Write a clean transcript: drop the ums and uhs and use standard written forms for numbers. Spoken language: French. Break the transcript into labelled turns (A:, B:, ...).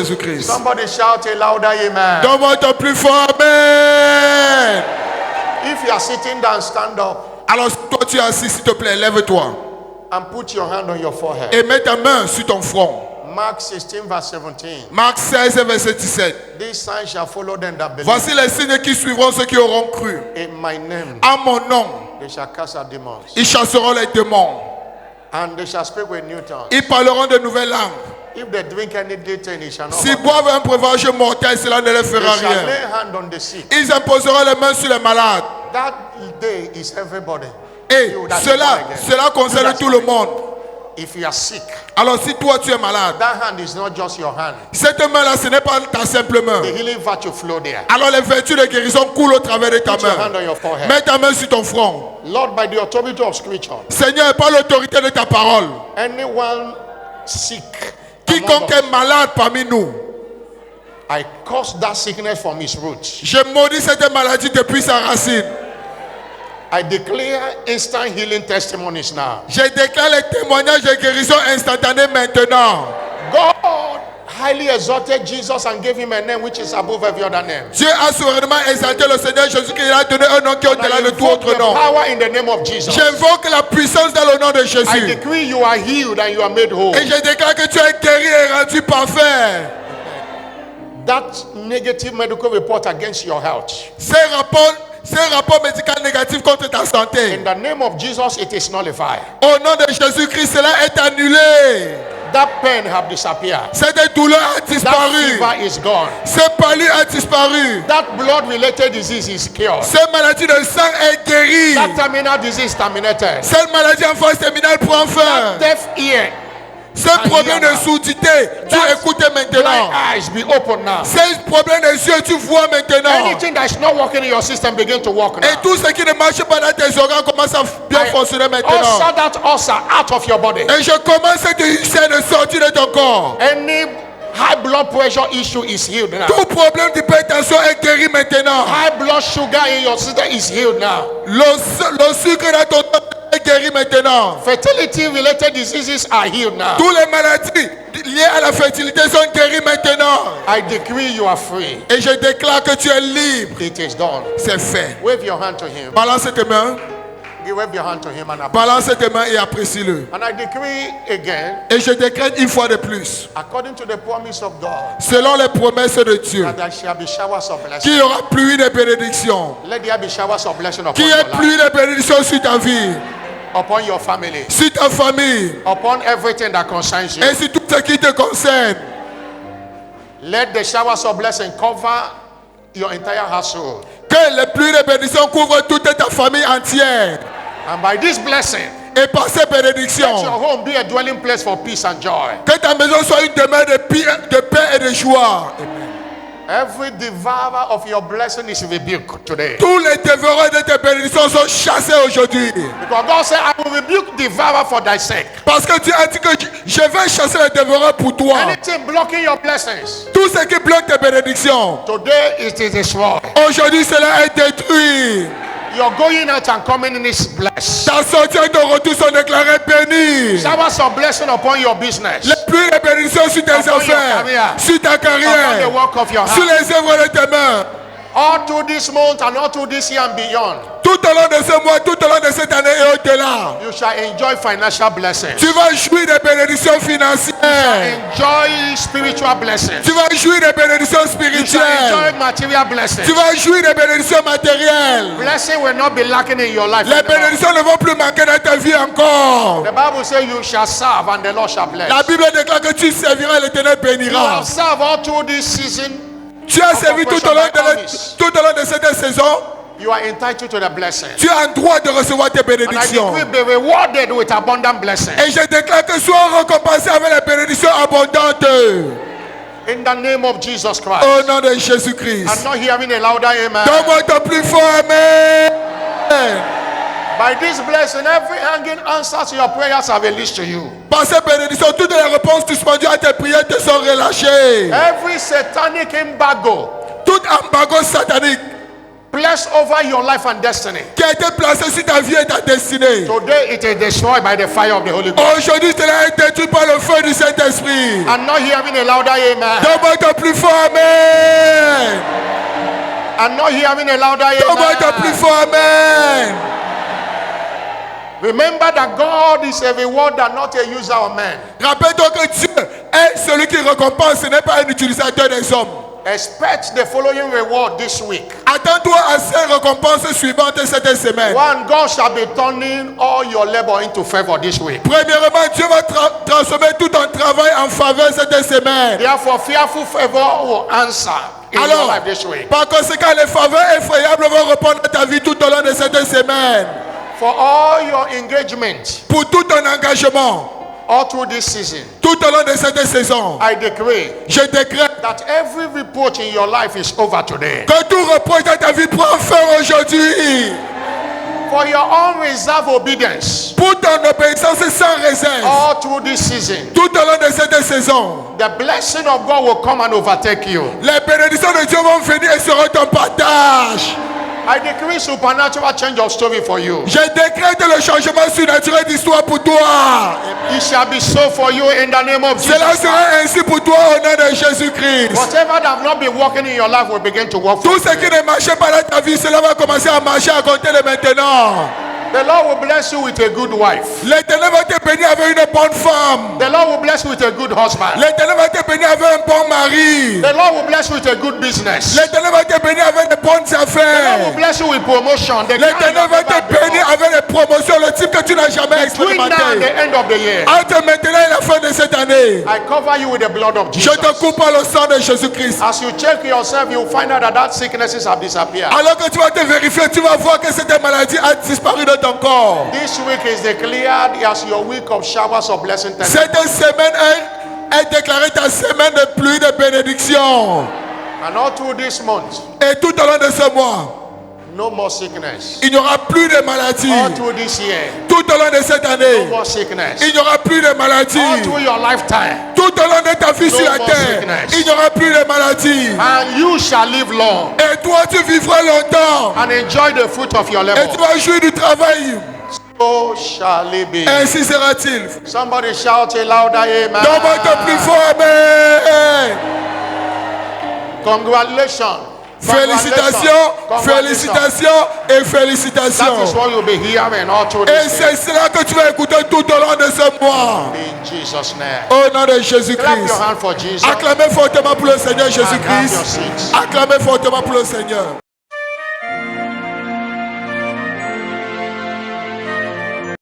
A: Jésus-Christ.
B: Somebody shout a louder amen.
A: Donne-moi ton plus fort amen.
B: If you are sitting down, stand up
A: Alors si toi tu es assis, s'il te plaît, lève-toi.
B: and put your hand on your forehead.
A: Et mets ta main sur ton front.
B: Mark 16 verse 17.
A: Marc 16, verset 17.
B: These signs shall follow them that believe.
A: Voici les signes qui suivront ceux qui auront cru.
B: In my name
A: En mon nom,
B: they shall cast out demons,
A: ils chasseront les démons.
B: and they shall speak with new tongues.
A: Ils parleront de nouvelles langues.
B: If they drink any thing, it shall not
A: S'ils
B: hurt them.
A: boivent un breuvage mortel, cela ne leur
B: They
A: fera
B: shall lay
A: rien.
B: hand on the sick.
A: Ils imposeront les mains sur les malades.
B: That day is everybody.
A: Et
B: You that is born again.
A: cela concerne
B: You that
A: tout le
B: is-
A: monde.
B: If you are sick,
A: Alors si toi tu es malade,
B: that hand is not just your hand.
A: cette main-là, ce n'est pas ta simple main.
B: The healing virtue flow there.
A: Alors les vertus de guérison coulent au travers de ta
B: Put your hand
A: main.
B: on your forehead.
A: Mets ta main sur ton front.
B: Lord, by the authority of Scripture,
A: Seigneur, par l'autorité de ta parole,
B: anyone sick,
A: quiconque
B: among us,
A: est malade parmi nous,
B: I curse that sickness from its roots.
A: je maudis cette maladie depuis sa racine.
B: I declare instant healing testimonies now.
A: Je déclare les témoignages de guérison instantanée maintenant.
B: God highly exalted Jesus and gave him a name which is above every other name.
A: Dieu a souverainement exalté le Seigneur Jésus-Christ. Il a donné un nom qui est
B: And
A: au-delà
B: I
A: de tout
B: invoke
A: autre
B: the
A: nom.
B: power in the name of Jesus.
A: J'invoque la puissance dans le nom de
B: I
A: Jésus.
B: decree you are healed and you are made whole.
A: Et je déclare que tu es guéri et rendu parfait.
B: That negative medical report against your health,
A: Ces rapports médicaux négatifs contre ta santé,
B: in the name of Jesus, it is nullified.
A: au nom de Jésus-Christ, cela est annulé.
B: That pain have disappeared.
A: Cette douleur a
B: That
A: disparu.
B: fever is gone.
A: Ce palu a disparu.
B: That blood-related disease is cured.
A: Cette maladie de sang est guérie.
B: That terminal disease terminated.
A: Cette maladie en phase terminale prend fin.
B: Deaf ear,
A: Ce problème de surdité, tu écoutes
B: blind
A: maintenant.
B: eyes be open now.
A: Ce problème des yeux, tu vois maintenant.
B: Anything that is not working in your system begin to work
A: Et
B: now.
A: tout ce qui ne marche pas dans tes organes commence à bien fonctionner maintenant.
B: Ulcer that ulcer out of your body.
A: Et je commence cette ulcère de sortir de ton corps.
B: Any high blood pressure issue is healed now.
A: Tout problème d'hypertension est guéri maintenant.
B: High blood sugar in your system is healed now.
A: Le sucre dans ton corps est guéri maintenant.
B: Fertility related diseases are healed now.
A: Toutes les maladies liées à la fertilité sont guéries maintenant.
B: I decree you are free.
A: Et je déclare que tu es libre.
B: It is done.
A: C'est fait.
B: Wave your hand to him.
A: Balance tes mains.
B: You wave your hand to him and appreciate.
A: Balance tes mains et apprécie-le.
B: And I decree again,
A: Et je décrète une fois de plus,
B: according to the promise of God,
A: selon les promesses de Dieu,
B: that there shall be showers of blessing.
A: qu'il y aura pluie de bénédictions.
B: Let there be showers of blessing upon
A: Qu'il y
B: your
A: ait
B: life,
A: pluie de bénédictions sur ta vie,
B: upon your family,
A: sur ta famille
B: upon everything that concerns you.
A: et sur tout ce qui te concerne.
B: Let the showers of blessing cover your entire household.
A: Que les pluies de bénédictions couvrent toute ta famille entière.
B: And by this blessing,
A: Et par ces
B: let your
A: bénédictions,
B: home be a dwelling place for peace and joy.
A: que ta maison soit une demeure de paix et de joie.
B: Every devourer of your blessing is rebuked today.
A: Tous les dévoreurs de tes bénédictions sont chassés aujourd'hui.
B: Because God said, I will rebuke devourer for thy sake.
A: Parce que tu as dit que je vais chasser les dévoreurs pour toi.
B: Anything blocking your blessings,
A: Tout ce qui bloque tes bénédictions,
B: today it is destroyed.
A: aujourd'hui cela est détruit.
B: Your going out and coming in is blessed.
A: Ta sortie et ton retour sont déclarés bénis.
B: Showers of blessing upon your business,
A: Les pluies de bénédictions sur tes
B: Upon your
A: affaires,
B: career.
A: sur ta
B: upon the
A: carrière,
B: work of your
A: sur
B: hand.
A: les œuvres de tes mains.
B: All through this month and all through this year and beyond,
A: Tout au long de ce mois, tout au long de cette année et au-delà,
B: you shall enjoy financial blessings.
A: tu vas jouir des bénédictions financières.
B: Enjoy spiritual blessings.
A: Tu vas jouir des bénédictions
B: You shall enjoy
A: spirituelles.
B: material blessings.
A: Tu vas jouir des bénédictions matérielles.
B: Blessing will not be lacking in your life.
A: Les
B: anymore.
A: bénédictions ne vont plus manquer dans ta vie encore.
B: The Bible says you shall serve and the Lord shall bless.
A: La Bible déclare que tu serviras et l'Éternel
B: You
A: bénira.
B: have served all through this season.
A: Tu as servi tout au long de cette saison.
B: You are entitled to the blessing.
A: Tu as un droit de recevoir tes
B: And I
A: bénédictions.
B: decree be rewarded with abundant blessing.
A: Et je déclare que sois récompensé avec les bénédictions abondantes.
B: In the name of Jesus Christ.
A: Au nom de Jésus-Christ.
B: I'm not hearing a louder amen.
A: Donne-moi ton plus fort amen.
B: By this blessing, every hanging answer to your prayers are released to you.
A: Par ces bénédictions, toutes les réponses suspendues à tes prières te sont relâchées.
B: Every satanic embargo
A: Tout embargo satanique
B: placed over your life and destiny.
A: qui a été placé sur ta vie et ta destinée.
B: Today it is destroyed by the fire of the Holy Ghost.
A: Aujourd'hui, cela est détruit par le feu du Saint-Esprit.
B: I'm not hearing a louder amen.
A: Donne-moi ton plus fort amen.
B: I'm not hearing a louder
A: Donne-moi ton plus
B: amen.
A: fort amen.
B: Remember that God is a rewarder, not a user of men.
A: Rappelle-toi que Dieu est celui qui récompense, ce n'est pas un utilisateur des hommes.
B: Expect the following reward this week.
A: Attends-toi à ces récompenses suivantes cette semaine.
B: One, God shall be turning all your labor into favor this week.
A: Premièrement, Dieu va transformer tout ton travail en faveur cette semaine.
B: Therefore, fearful favor will answer in your
A: Alors,
B: life this week.
A: par conséquent, les faveurs effroyables vont répondre à ta vie tout au long de cette semaine.
B: For all your engagement
A: Pour tout ton engagement,
B: all through this season,
A: tout au long de cette saison,
B: I decree
A: je décrète
B: that every reproach in your life is over today.
A: que tout reproche dans ta vie prend fin aujourd'hui.
B: For your unreserved obedience
A: Pour ton obéissance sans réserve,
B: all through this season,
A: tout au long de cette saison,
B: the blessing of God will come and overtake you.
A: les bénédictions de Dieu vont venir et seront ton partage.
B: I decree supernatural change of story for you.
A: Je décrète le changement surnaturel d'histoire pour toi.
B: It shall be so for you in the name of
A: Cela
B: Jesus.
A: sera ainsi pour toi au nom de Jésus-Christ.
B: Whatever that have not been working in your life will begin to work for
A: Tout ce
B: you.
A: qui ne marchait pas dans ta vie, cela va commencer à marcher à compter de maintenant.
B: The Lord will bless you with a good wife.
A: L'Éternel va te bénir avec une bonne femme.
B: The Lord will bless you with a good husband.
A: L'Éternel va te bénir avec un bon mari.
B: The Lord will bless you with a good business.
A: L'Éternel va te bénir avec de bonnes
B: The Lord
A: affaires.
B: will bless you with promotion. The kind
A: L'Éternel
B: you've
A: va
B: never
A: te
B: had
A: bénir
B: before.
A: avec des promotions, le type que tu n'as jamais
B: Between now and
A: expérimenté.
B: the end of the year,
A: Entre maintenant et la fin de cette année,
B: I cover you with the blood of
A: je
B: Jesus.
A: te coupe par le sang de Jésus-Christ.
B: As you check yourself, you'll find out that sicknesses have disappeared.
A: Alors que tu vas te vérifier, tu vas voir que cette maladie a disparu de ton corps.
B: This week is declared as your week of showers of blessing.
A: Cette semaine est déclarée ta semaine de pluie de bénédiction.
B: And all through this month,
A: Et tout au long de ce mois,
B: no more sickness.
A: il n'y aura plus de maladies.
B: All through this year,
A: Tout au long de cette
B: no
A: année,
B: more sickness.
A: il n'y aura plus de maladies.
B: All through your lifetime,
A: Tout au long de ta vie
B: No
A: sur la
B: more
A: terre,
B: sickness.
A: il n'y aura plus de maladies.
B: and you shall live long
A: Et toi, tu vivras longtemps.
B: and enjoy the fruit of your
A: Et tu
B: labor.
A: vas jouir du travail.
B: So shall it be.
A: Ainsi sera-t-il.
B: Somebody shout a louder amen.
A: Donne-moi ton plus fort amen.
B: Congratulations.
A: Félicitations, félicitations et
B: That is
A: félicitations.
B: what you'll be hearing all through
A: Et
B: this
A: c'est cela que tu vas écouter tout au long de ce mois.
B: year. In Jesus' name.
A: Au nom de
B: Clap
A: Jésus-Christ.
B: your hand for Jesus.
A: Acclamez fortement pour le Seigneur
B: And have your
A: Jésus-Christ.
B: seats.
A: Acclamez fortement pour le Seigneur.